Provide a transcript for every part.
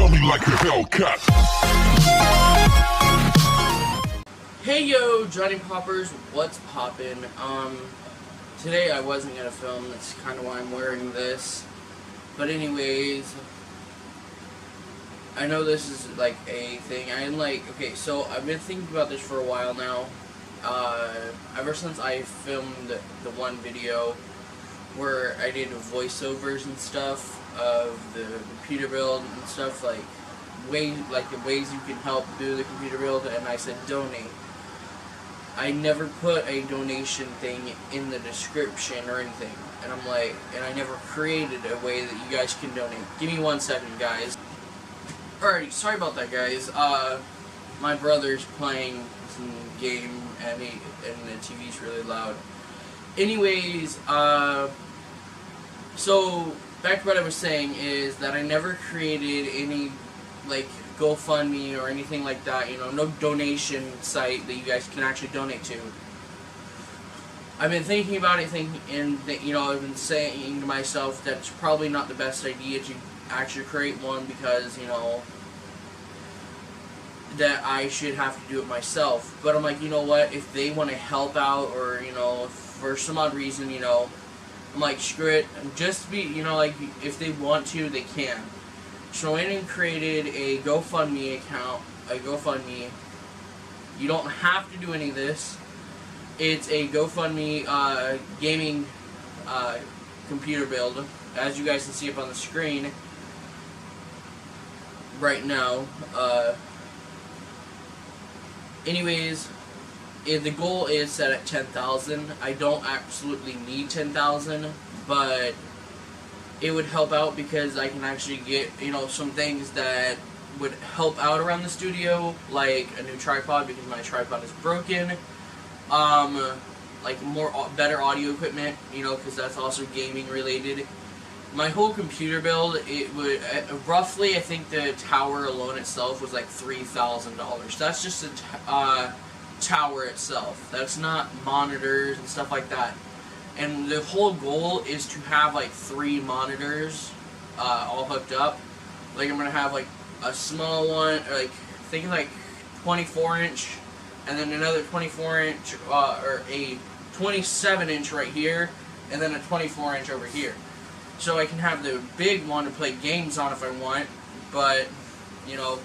me like a Hellcat. Hey yo, Johnny Poppers, what's poppin'? Today I wasn't gonna film, that's kinda why I'm wearing this. But anyways, I know this is like a thing, okay, so I've been thinking about this for a while now. Ever since I filmed the one video where I did voiceovers and stuff of the computer build and stuff, like the ways you can help do the computer build, and I said donate. I never put a donation thing in the description or anything, and I never created a way that you guys can donate. Give me 1 second, guys. Alrighty, sorry about that, guys. My brother's playing some game, and the TV's really loud. Anyways, so back to what I was saying is that I never created any, like, GoFundMe or anything like that, you know, no donation site that you guys can actually donate to. I've been thinking about it, you know, I've been saying to myself that it's probably not the best idea to actually create one because, you know, that I should have to do it myself. But I'm like, you know what, if they want to help out, or, you know, for some odd reason, you know, I'm like, screw it, just be, you know, like, if they want to, they can. So I went and created a GoFundMe account, You don't have to do any of this. It's a GoFundMe gaming computer build, as you guys can see up on the screen right now. Anyways, the goal is set at 10,000. I don't absolutely need 10,000, but it would help out because I can actually get, you know, some things that would help out around the studio, like a new tripod because my tripod is broken, like better audio equipment, you know, because that's also gaming related. My whole computer build, it would roughly, I think the tower alone itself was like $3,000. That's just a tower itself. That's not monitors and stuff like that. And the whole goal is to have like 3 monitors all hooked up. Like I'm gonna have like a small one, like think like 24-inch, and then another 24-inch or a 27-inch right here, and then a 24-inch over here. So I can have the big one to play games on if I want. But you know,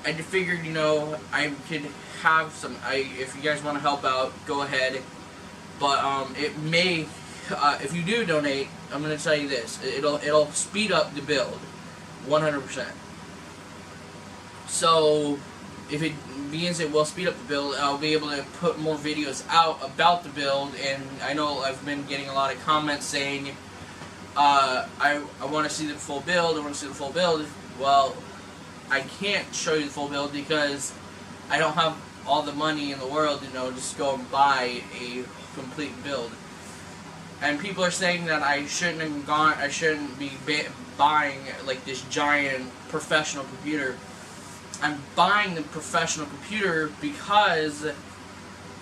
I just figured, you know, I could have some. If you guys want to help out, go ahead. But it may, if you do donate, I'm going to tell you this: it'll speed up the build, 100%. So if it means it will speed up the build, I'll be able to put more videos out about the build. And I know I've been getting a lot of comments saying, I want to see the full build. I want to see the full build. Well, I can't show you the full build because I don't have all the money in the world, you know, just go and buy a complete build. And people are saying that I shouldn't be buying like this giant professional computer. I'm buying the professional computer because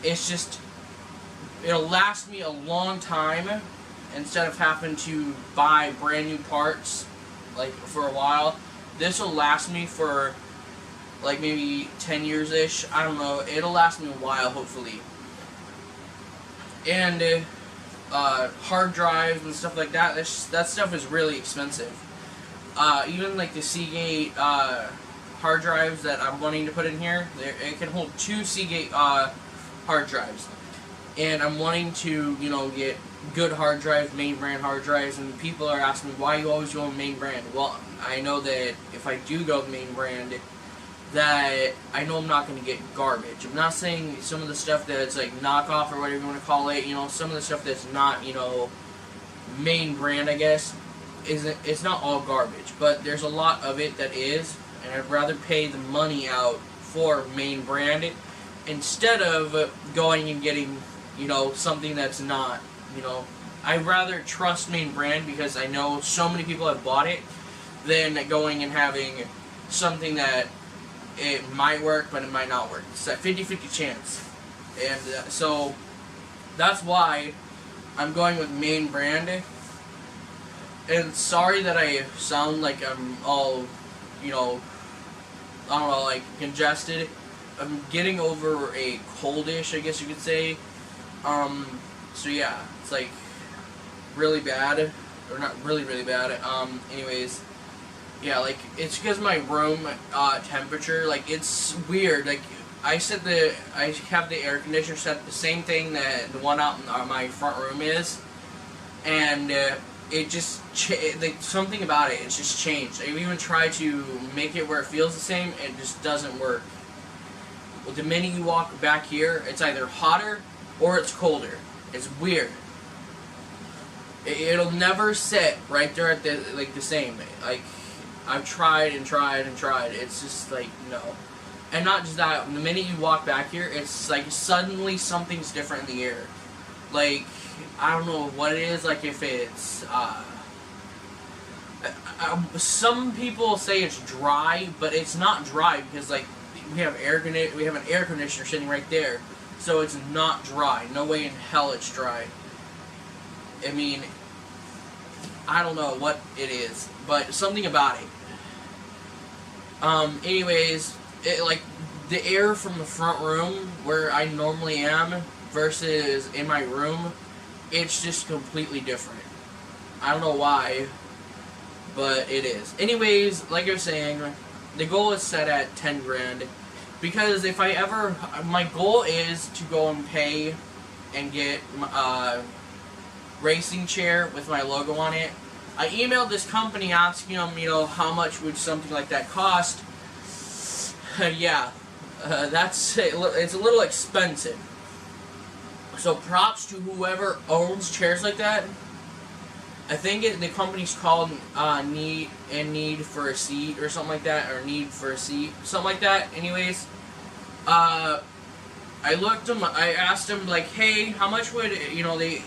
it'll last me a long time instead of having to buy brand new parts like for a while. This will last me for like maybe 10 years-ish. I don't know. It'll last me a while, hopefully. And hard drives and stuff like that, that stuff is really expensive. Even like the Seagate hard drives that I'm wanting to put in here, it can hold 2 Seagate hard drives. And I'm wanting to, you know, get good hard drives, main brand hard drives, and people are asking me, why you always go main brand? Well, I know that if I do go main brand, that I know I'm not going to get garbage. I'm not saying some of the stuff that's like knockoff or whatever you want to call it, you know, some of the stuff that's not, you know, main brand, I guess, it's not all garbage, but there's a lot of it that is, and I'd rather pay the money out for main brand instead of going and getting, you know, something that's not, you know. I'd rather trust main brand because I know so many people have bought it than going and having something that it might work, but it might not work. It's a 50-50 chance. And so that's why I'm going with main brand. And sorry that I sound like I'm all, you know, I don't know, like congested. I'm getting over a coldish, I guess you could say. So yeah, it's like really bad, or not really, really bad. Anyways, yeah, like it's because my room temperature, like it's weird. Like I have the air conditioner set the same thing that the one out in my front room is, and it just like something about it. It's just changed. I even tried to make it where it feels the same, and it just doesn't work. Well, the minute you walk back here, it's either hotter or it's colder. It's weird. It'll never sit right there at the same. Like I've tried and tried and tried. It's just like no. And not just that. The minute you walk back here, it's like suddenly something's different in the air. Like I don't know what it is. Like if it's some people say it's dry, but it's not dry because like we have an air conditioner sitting right there, so it's not dry. No way in hell it's dry. I mean, I don't know what it is, but something about it. Anyways, like the air from the front room where I normally am versus in my room, it's just completely different. I don't know why, but it is. Anyways, like I was saying, the goal is set at 10 grand because if I ever, my goal is to go and pay and get racing chair with my logo on it. I emailed this company asking them, you know, how much would something like that cost. Yeah, it's a little expensive. So props to whoever owns chairs like that. I think the company's called Need for a Seat or something like that, or Need for a Seat, something like that. Anyways, I asked them like, hey, how much would, you know, the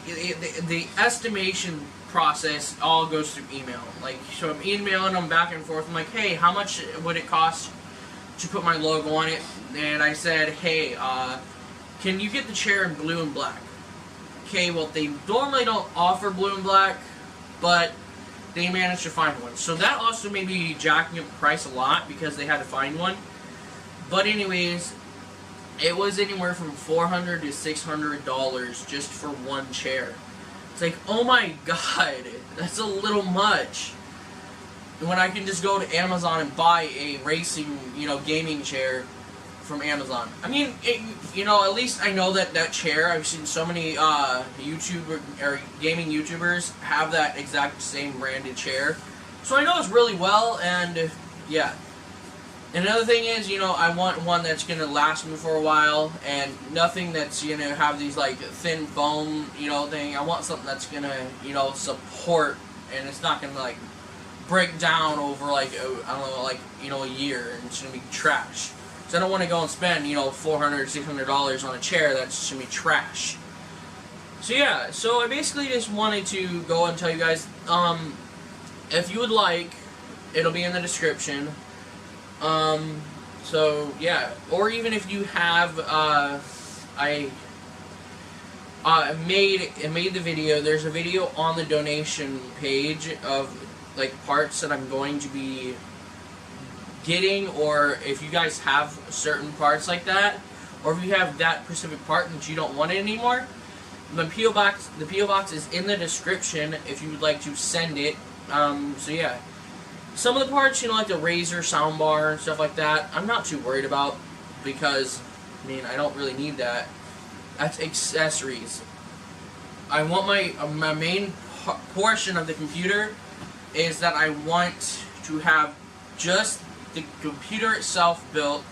estimation process all goes through email. Like, so I'm emailing them back and forth. I'm like, hey, how much would it cost to put my logo on it? And I said, hey, can you get the chair in blue and black? Okay, well, they normally don't offer blue and black, but they managed to find one. So that also made me jacking up the price a lot because they had to find one. But anyways, it was anywhere from $400 to $600 just for one chair. It's like, oh my god, that's a little much. When I can just go to Amazon and buy a racing, you know, gaming chair from Amazon. I mean, you know, at least I know that chair. I've seen so many gaming YouTubers have that exact same branded chair, so I know it's really well. And yeah. And another thing is, you know, I want one that's gonna last me for a while, and nothing that's, you know, have these like thin foam, you know, thing. I want something that's gonna, you know, support, and it's not gonna like break down over like I don't know, like, you know, a year, and it's gonna be trash. So I don't want to go and spend, you know, $400, $600 on a chair that's just gonna be trash. So yeah, so I basically just wanted to go and tell you guys, if you would like, it'll be in the description. So yeah, or even if you have, I made the video. There's a video on the donation page of like parts that I'm going to be getting, or if you guys have certain parts like that, or if you have that specific part and you don't want it anymore, the PO box is in the description if you would like to send it. So yeah, some of the parts, you know, like the Razer soundbar and stuff like that, I'm not too worried about because, I mean, I don't really need that. That's accessories. I want my main portion of the computer is that I want to have just the computer itself built,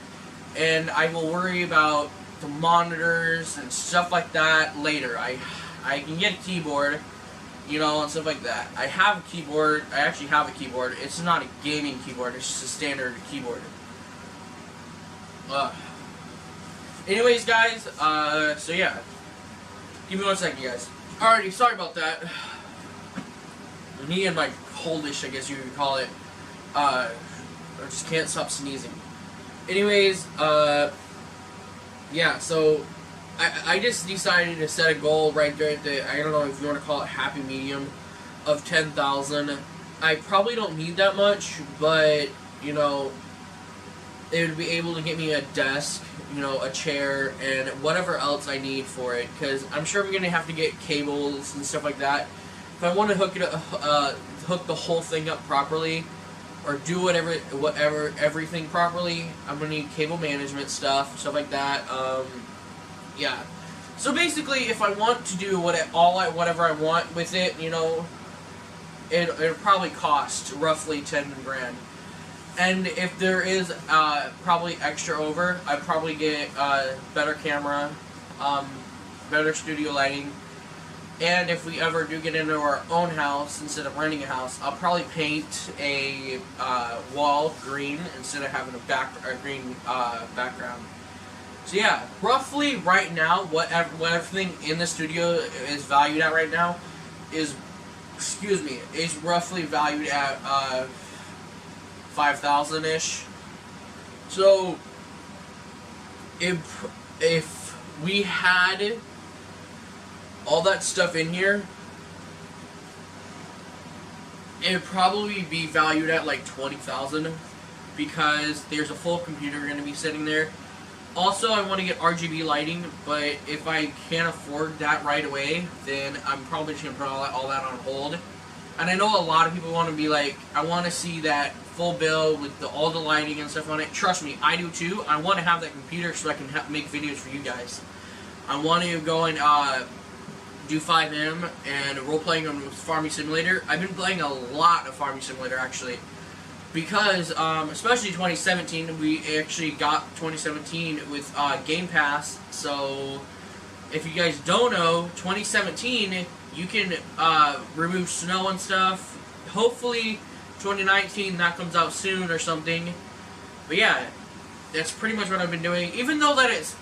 and I will worry about the monitors and stuff like that later. I can get a keyboard, you know, and stuff like that. I have a keyboard. I actually have a keyboard. It's not a gaming keyboard. It's just a standard keyboard. Anyways, guys, so yeah. Give me 1 second, guys. Alrighty, sorry about that. Me and my coldish, I guess you could call it. I just can't stop sneezing. Anyways, yeah, so I just decided to set a goal right there at the, I don't know if you want to call it happy medium. of 10,000. I probably don't need that much, but you know, it would be able to get me a desk, you know, a chair, and whatever else I need for it. Because I'm sure I'm gonna have to get cables and stuff like that. If I want to hook it, hook the whole thing up properly, or do everything properly, I'm gonna need cable management stuff like that. Yeah. So basically, if I want to do whatever I want with it, you know, it'll probably cost roughly 10 grand. And if there is probably extra over, I'd probably get better camera, better studio lighting, and if we ever do get into our own house instead of renting a house, I'll probably paint a wall green instead of having a green background. So yeah, roughly right now, what everything in the studio is valued at right now is roughly valued at 5,000-ish. So if we had all that stuff in here, it'd probably be valued at like 20,000, because there's a full computer going to be sitting there. Also, I want to get RGB lighting, but if I can't afford that right away, then I'm probably just going to put all that on hold. And I know a lot of people want to be like, I want to see that full bill with all the lighting and stuff on it. Trust me, I do too. I want to have that computer so I can make videos for you guys. I want to go and do 5M and role-playing on Farming Simulator. I've been playing a lot of Farming Simulator, actually. Because, especially 2017, we actually got 2017 with Game Pass. So, if you guys don't know, 2017, you can remove snow and stuff. Hopefully, 2019, that comes out soon or something. But yeah, that's pretty much what I've been doing. Even though that it's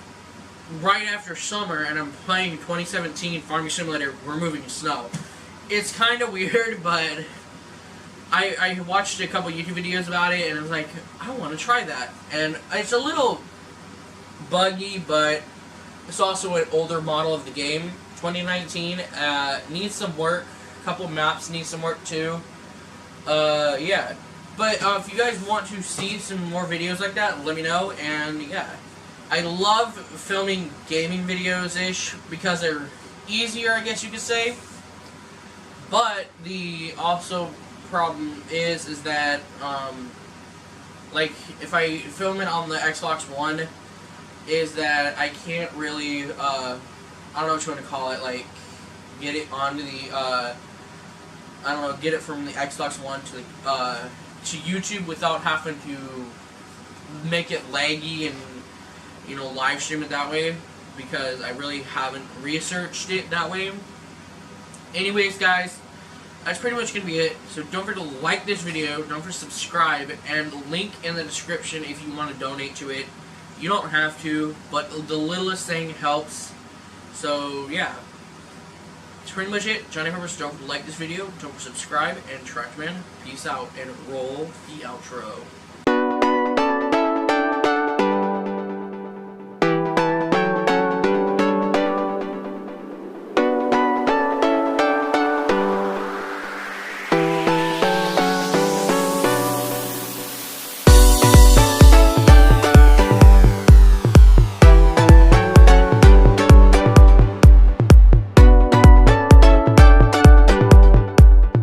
right after summer and I'm playing 2017 Farming Simulator removing snow. It's kind of weird, but I watched a couple YouTube videos about it, and I was like, I want to try that. And it's a little buggy, but it's also an older model of the game. 2019 needs some work. A couple maps need some work too. Yeah. But if you guys want to see some more videos like that, let me know. And yeah, I love filming gaming videos-ish because they're easier, I guess you could say. But the also problem is that like if I film it on the Xbox One, is that I can't really I don't know what you want to call it, like get it onto the I don't know, get it from the Xbox One to YouTube without having to make it laggy and, you know, live stream it that way, because I really haven't researched it that way. Anyways, guys, that's pretty much going to be it. So don't forget to like this video, don't forget to subscribe, and link in the description if you want to donate to it. You don't have to, but the littlest thing helps. So yeah, that's pretty much it. Johnny Harvest, don't forget to like this video, don't forget to subscribe, and Trackman, peace out, and roll the outro.